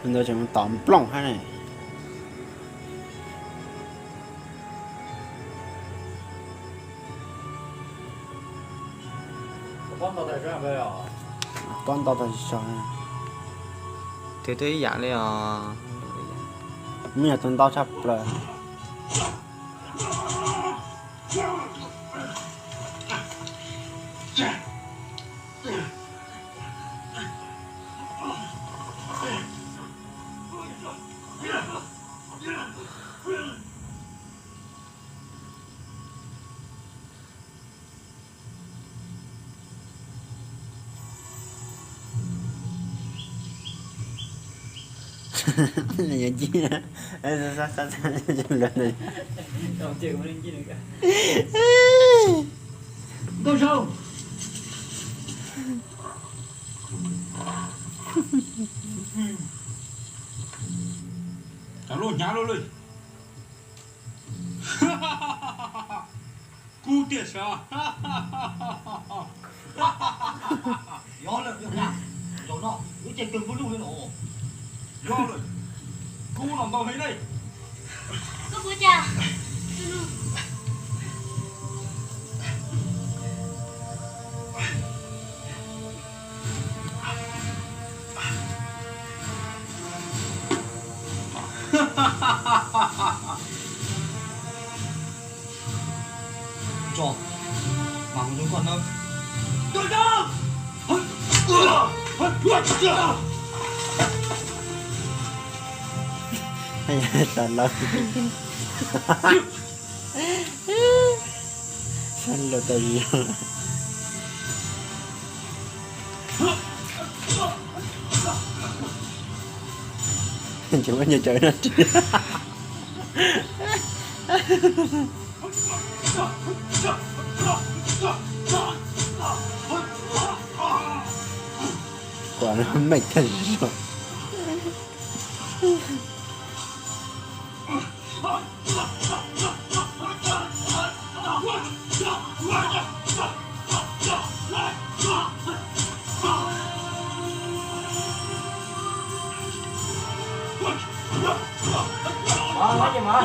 Bây giờ chúng tóm plong hay này. Con tàu tại sao vậy à? Con tao tại sao? Thì tôi dạng này à. Mình là tuần tao chập rồi. Này gì nè? Sao lên này. Không chịu mà lên chi nữa cả. Go show. Nhá luôn lên. Cú tiệt sao? Gió lên gió nào. Gió nó, cái chân cưng của luôn lên ổ. Gió lên. Cú làm tao thấy đây. Cô bố cha. Cho. Mà không còn đâu. Tôi đâu? Hay trả lời. Sao là tại gì? Chúng có như trời nó chị. Quả nó mệt thật rồi. Nói gì mà?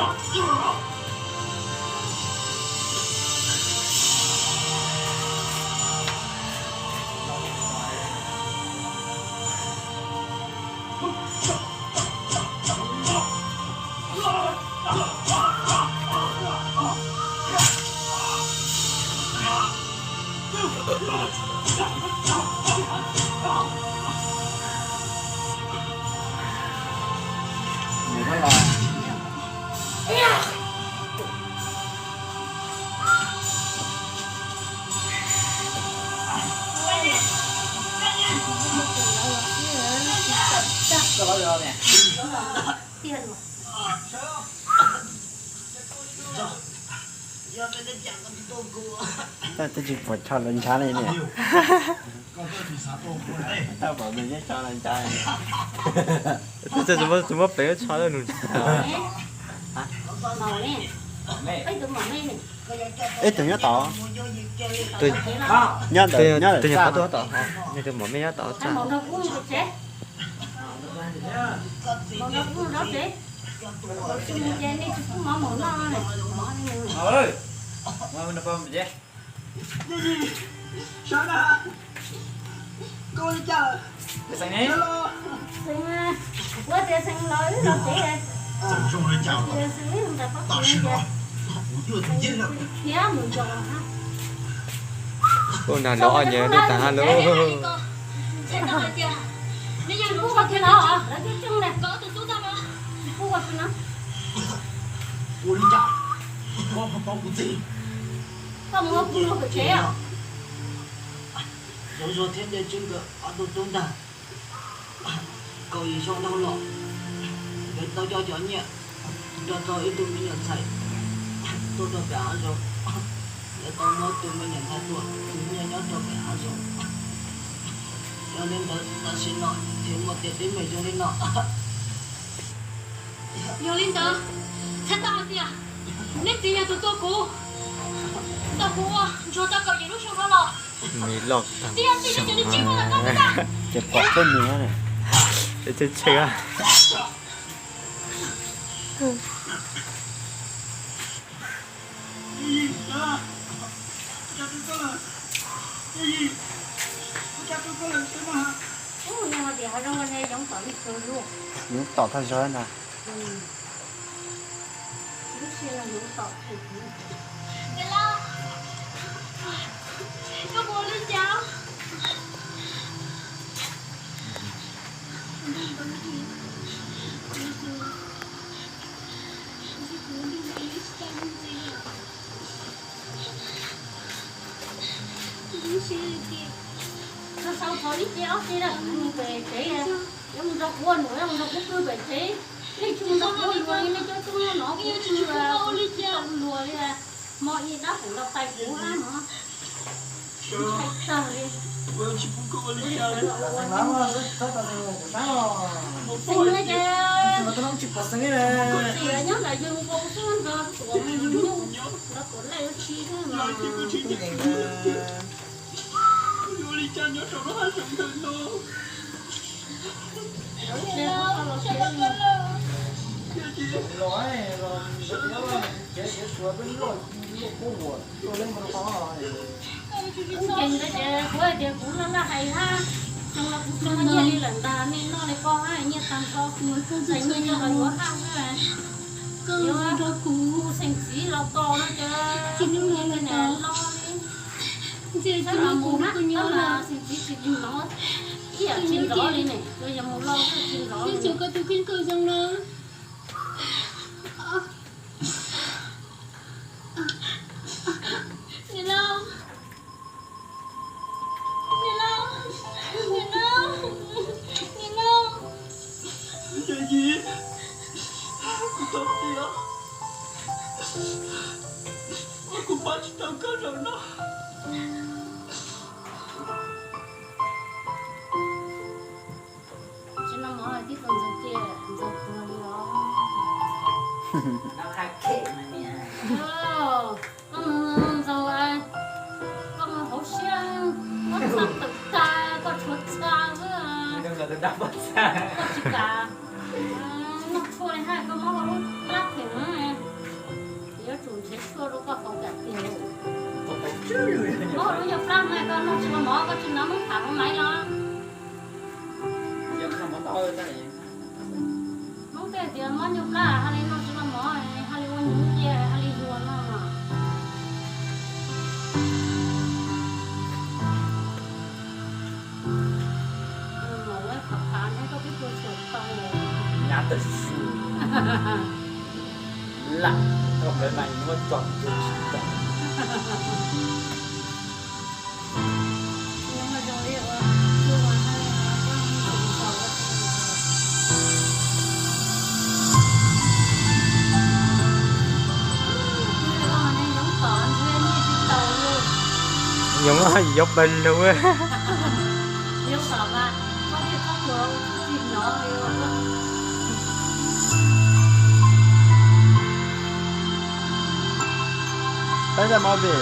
Nói là có bao giờ nè. Tiền mà. Giờ cái đến chẳng có tôi cua. Ta chỉ phải cho lên trái này nè. Con tôi thì xả tôm của này. Tao bảo mình sẽ cho lên trái này. Thế怎么别穿了弄？ Màu nè. Nè. Ấy tụi màu nè. Ít từ nhớ tỏ.对，nhớ từ对nhớ对，từ 好 sao? 多倒，那个毛面要倒 Ăn 站。 màu đâu cũng được chết. Màu đâu cũng đó chết. Chung trên đi chúng màu màu nó này. Ơi. Mà mình đâu mà vậy? Sao nè? Cô đi chờ. Cái sang ấy. Xanh quá trời xanh lối đâu chết rồi. Xong rồi chào. Trời xanh lý không ta phát Tao hiện xin chưa. lỗi. Ủa chưa thấy chết rồi. Phía mình rồi ha. Cô nào lo nhớ đi ta lo. Chết rồi chưa. Bây giờ cô qua kia nó hả? Đã cái chân nè. Có tụi chúng ta mà. Cô qua kia nó. Cô đi chào. Con không có gì. Không có cũng không phải chế à. Rồi thêm để chung cơ. Ở tụi chúng ta. Cậu ý xong đâu lọ. Để tao cho nhẹ. Cho ít tụi mình nhận thấy. Tôi cho cả rồi. Để tao nói tụi mình nhận thấy tuổi. Tụi mình nhớ cho cả rồi. Cho nên tao xin lỗi. Thiếu một tiết đến mày cho nên nọ. Yolinda, thật tao tiệt. Nên tiền nhà tụi tôi cô. Tao cô à, cho tao cậu gì lúc xong đó lọ. Mì lọc thằng Tiền cho nó chim là con ta. Chụp quả tên nữa này. để chơi chơi à nhưng mà để họ trong cái này giống tỏi rồi luôn. những tỏ thay rồi nè Lúc xưa là giống tỏi thì cái lo có bố lên cháu. Nó sau thôi đi chéo thế là mình về thế em ra quân nữa em ra cũng cứ về thế lấy chung nó quân luôn lấy cho chúng nó cũng chưa không lùa là mọi gì đó cũng gặp tay cũng á nữa thay tờ đi xinh đấy chứ thì nhớ là dùng cô xuống rồi của mình dùng nó cũng lấy chi thế mà Chừng đấy chứ, quê thì cũng là hay ha. Trong là cũng cho nó đi lần ta nên nó lại con á, như tầm to cũng không thấy như là có ăn á. Cơ đó cũng xanh xí lo to nó chứ. Chỉ những người này lo đi. Chỉ cho nó muốn á, đó là xanh xí chỉ nó. Ý ở trên đó đi này, rồi giờ một lo cái trên đó. Chứ có tôi khuyên cơ trong đó. Nó khai kệ mà nè. Con rồi con hổ xiên con sắp tự ta con chuột xa với Đừng là tôi đắp bớt xa. con chỉ cả nó chua này hai con máu nó lắc thì nó này nhớ chủ sẽ chua đâu có không cả tiền nó nhập lắm này con nó chỉ là mỏ con chỉ nó muốn thẳng máy nó Giờ không có to hơn này. muốn cái tiền nó nhập là hay nó chỉ là mỏ này hay là những gì hay là ruộng nó mà mỗi khẩu phán hay có cái cuốn sổ to Nhà tự sự. Lặng. Còn cái này nó chọn được chọn. nhưng mà rồi chưa mà hay là con sổ giống nó dốc bình luôn á nếu sợ mà có thể có cửa chìm nó thì bây giờ mà về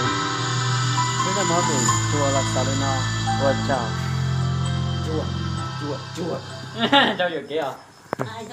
chùa là sao đây nào ôi chào Chua. Cho được kia à? ai